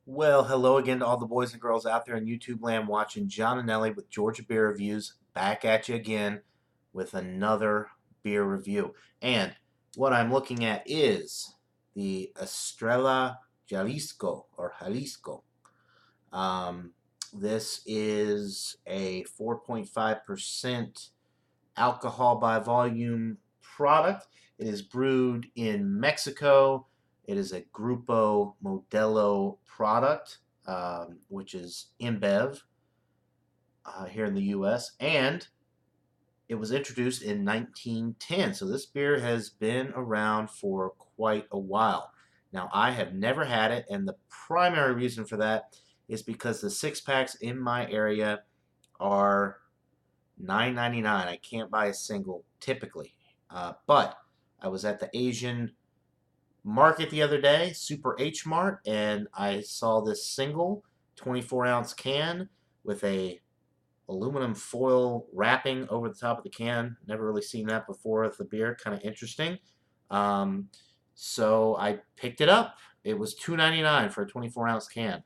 Well, hello again to all the boys and girls out there in YouTube land watching John and Ellie with Georgia Beer Reviews. Back at you again with another beer review. And what I'm looking at is the Estrella Jalisco or Jalisco. Um, this is a 4.5% alcohol by volume product. It is brewed in Mexico. It is a Grupo Modelo product, which is InBev here in the U.S. And it was introduced in 1910. So this beer has been around for quite a while. Now, I have never had it, and the primary reason for that is because the six packs in my area are $9.99. I can't buy a single typically. But I was at the Asian market the other day, Super H Mart, and I saw this single 24-ounce can with a aluminum foil wrapping over the top of the can. Never really seen that before with the beer. Kind of interesting. Um, so I picked it up. It was $2.99 for a 24-ounce can.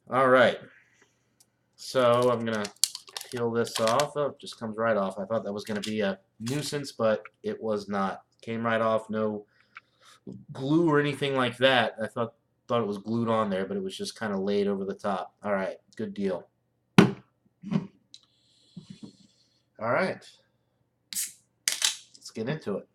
All right. So I'm going to peel this off. Oh, it just comes right off. I thought that was going to be a nuisance, but it was not. Came right off. No glue or anything like that. I thought it was glued on there, but it was just kind of laid over the top. All right, good deal. All right, let's get into it.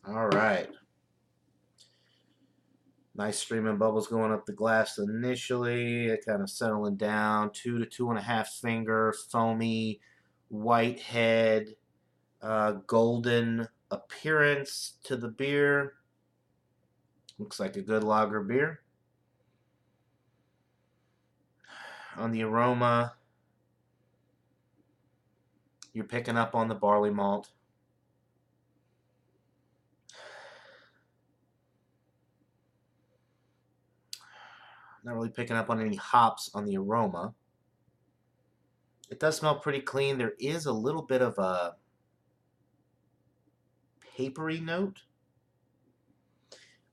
All right. Nice streaming bubbles going up the glass initially. It kind of settling down. 2 to 2.5 finger, foamy, white head, golden appearance to the beer. Looks like a good lager beer. On the aroma, you're picking up on the barley malt. Not really picking up on any hops on the aroma. It does smell pretty clean. There is a little bit of a papery note.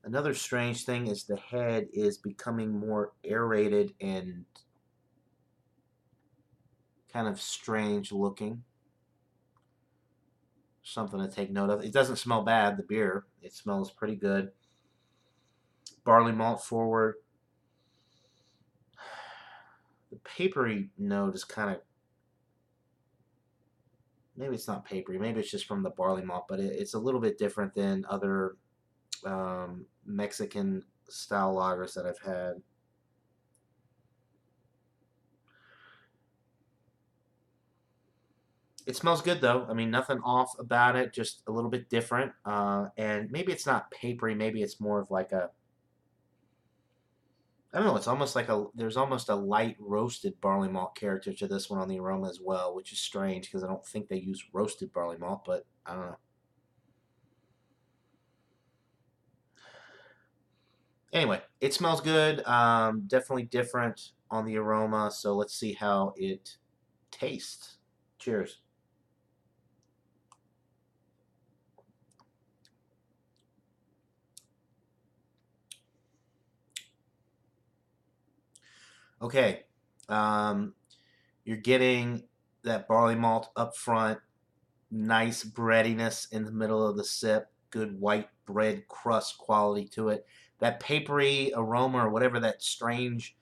Another strange thing is the head is becoming more aerated and kind of strange looking. Something to take note of. It doesn't smell bad, the beer. It smells pretty good. Barley malt forward. The papery note is kind of, maybe it's not papery, maybe it's just from the barley malt, but it's a little bit different than other Mexican style lagers that I've had. It smells good though. I mean, nothing off about it, just a little bit different. And maybe it's not papery, maybe it's more of like a, I don't know, it's almost like there's almost a light roasted barley malt character to this one on the aroma as well, which is strange because I don't think they use roasted barley malt, but I don't know. Anyway, it smells good. Definitely different on the aroma, so let's see how it tastes. Cheers. Okay, um, you're getting that barley malt up front, nice breadiness in the middle of the sip, good white bread crust quality to it. That papery aroma or whatever that strange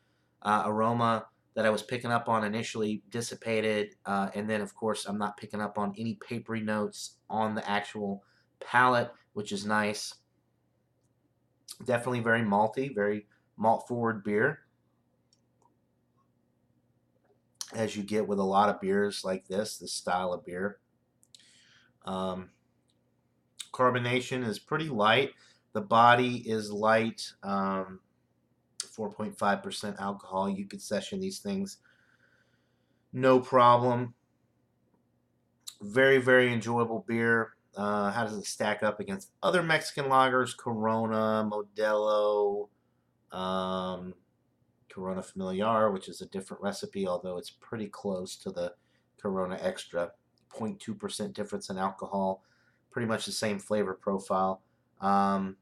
aroma that I was picking up on initially dissipated. And then, of course, I'm not picking up on any papery notes on the actual palate, which is nice. Definitely very malty, very malt forward beer, as you get with a lot of beers like this style of beer. Um, Carbonation is pretty light. The body is light, 4.5% alcohol. You could session these things no problem. Very, very enjoyable beer. How does it stack up against other Mexican lagers? Corona, Modelo, um, Corona Familiar, which is a different recipe, although it's pretty close to the Corona Extra. 0.2% difference in alcohol, pretty much the same flavor profile. Um,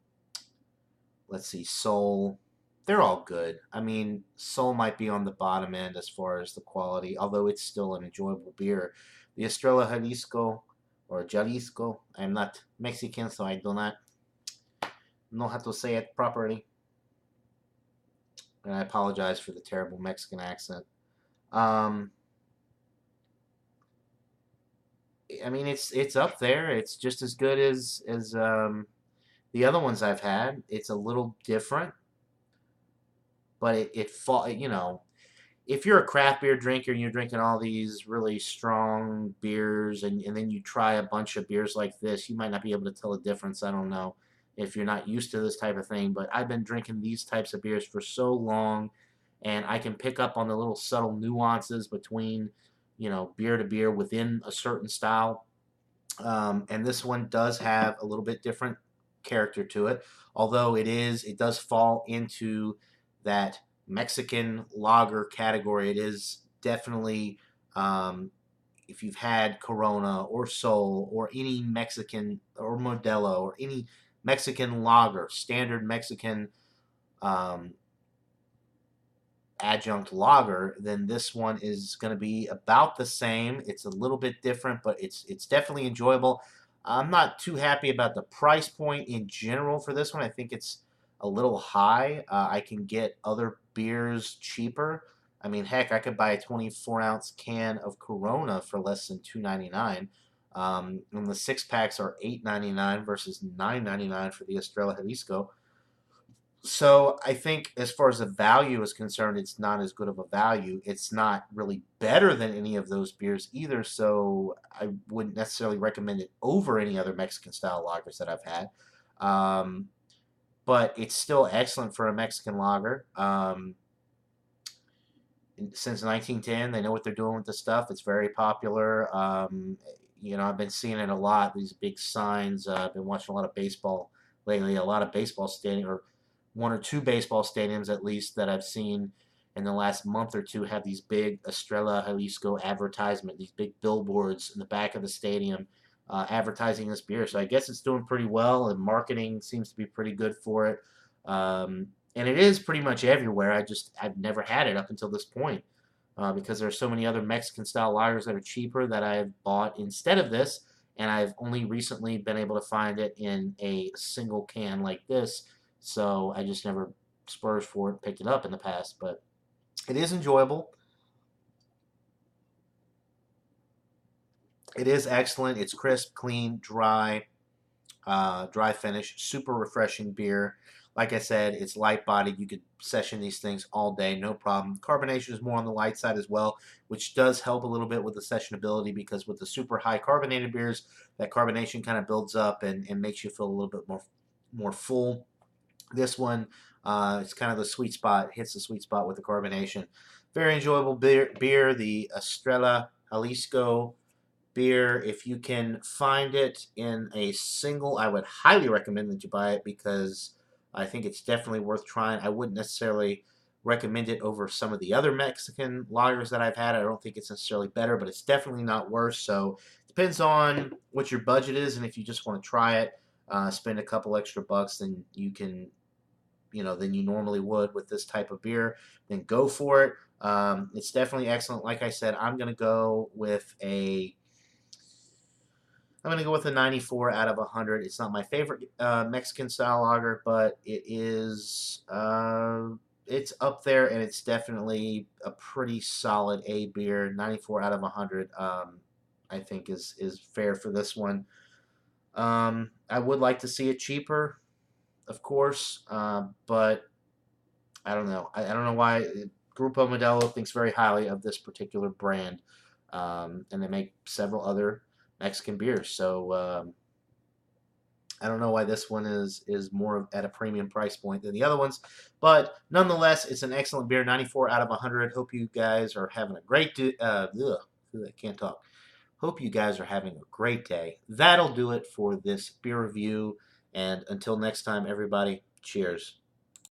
let's see, Sol. They're all good. I mean, Sol might be on the bottom end as far as the quality, although it's still an enjoyable beer. The Estrella Jalisco or Jalisco. I'm not Mexican, so I do not know how to say it properly. And I apologize for the terrible Mexican accent. Um, I mean, it's up there. It's just as good as the other ones I've had. It's a little different, but you know, if you're a craft beer drinker and you're drinking all these really strong beers and then you try a bunch of beers like this, you might not be able to tell a difference. I don't know if you're not used to this type of thing, but I've been drinking these types of beers for so long, and I can pick up on the little subtle nuances between, you know, beer to beer within a certain style. And this one does have a little bit different character to it, although it does fall into that Mexican lager category. It is definitely, um, if you've had Corona or Sol or any Mexican or Modelo or any Mexican lager, standard Mexican um, adjunct lager, then this one is going to be about the same. It's a little bit different, but it's definitely enjoyable. I'm not too happy about the price point in general for this one. I think it's a little high. I can get other beers cheaper. I mean, heck, I could buy a 24-ounce can of Corona for less than $2.99. And the six packs are $8.99 versus $9.99 for the Estrella Jalisco. So I think as far as the value is concerned, it's not as good of a value. It's not really better than any of those beers either. So I wouldn't necessarily recommend it over any other Mexican style lagers that I've had. Um, but it's still excellent for a Mexican lager. Since 1910, they know what they're doing with the stuff. It's very popular. You know, I've been seeing it a lot. These big signs. I've been watching a lot of baseball lately. A lot of baseball stadium or one or two baseball stadiums at least that I've seen in the last month or two have these big Estrella Jalisco advertisement, these big billboards in the back of the stadium advertising this beer. So I guess it's doing pretty well, and marketing seems to be pretty good for it. Um, and it is pretty much everywhere. I've never had it up until this point because there's so many other Mexican style lagers that are cheaper that I've bought instead of this, and I've only recently been able to find it in a single can like this. So I just never splurged for it, picked it up in the past, but it is enjoyable. It is excellent. It's crisp, clean, dry finish, super refreshing beer. Like I said, it's light bodied. You could session these things all day, no problem. Carbonation is more on the light side as well, which does help a little bit with the sessionability because with the super high carbonated beers, that carbonation kind of builds up and makes you feel a little bit more full. This one, it's kind of the sweet spot, hits the sweet spot with the carbonation. Very enjoyable beer, the Estrella Jalisco beer. If you can find it in a single, I would highly recommend that you buy it because I think it's definitely worth trying. I wouldn't necessarily recommend it over some of the other Mexican lagers that I've had. I don't think it's necessarily better, but it's definitely not worse. So it depends on what your budget is, and if you just want to try it, spend a couple extra bucks, then you can, you know, than you normally would with this type of beer, then go for it. It's definitely excellent. Like I said, I'm gonna go with a 94 out of 100. It's not my favorite Mexican style lager, but it's up there, and it's definitely a pretty solid A beer. 94 out of 100, I think is fair for this one. I would like to see it cheaper, of course, but I don't know. I don't know why Grupo Modelo thinks very highly of this particular brand, and they make several other Mexican beers. So I don't know why this one is more at a premium price point than the other ones, but nonetheless, it's an excellent beer. 94 out of 100. Hope you guys are having a great. I can't talk. Hope you guys are having a great day. That'll do it for this beer review. And until next time, everybody, cheers.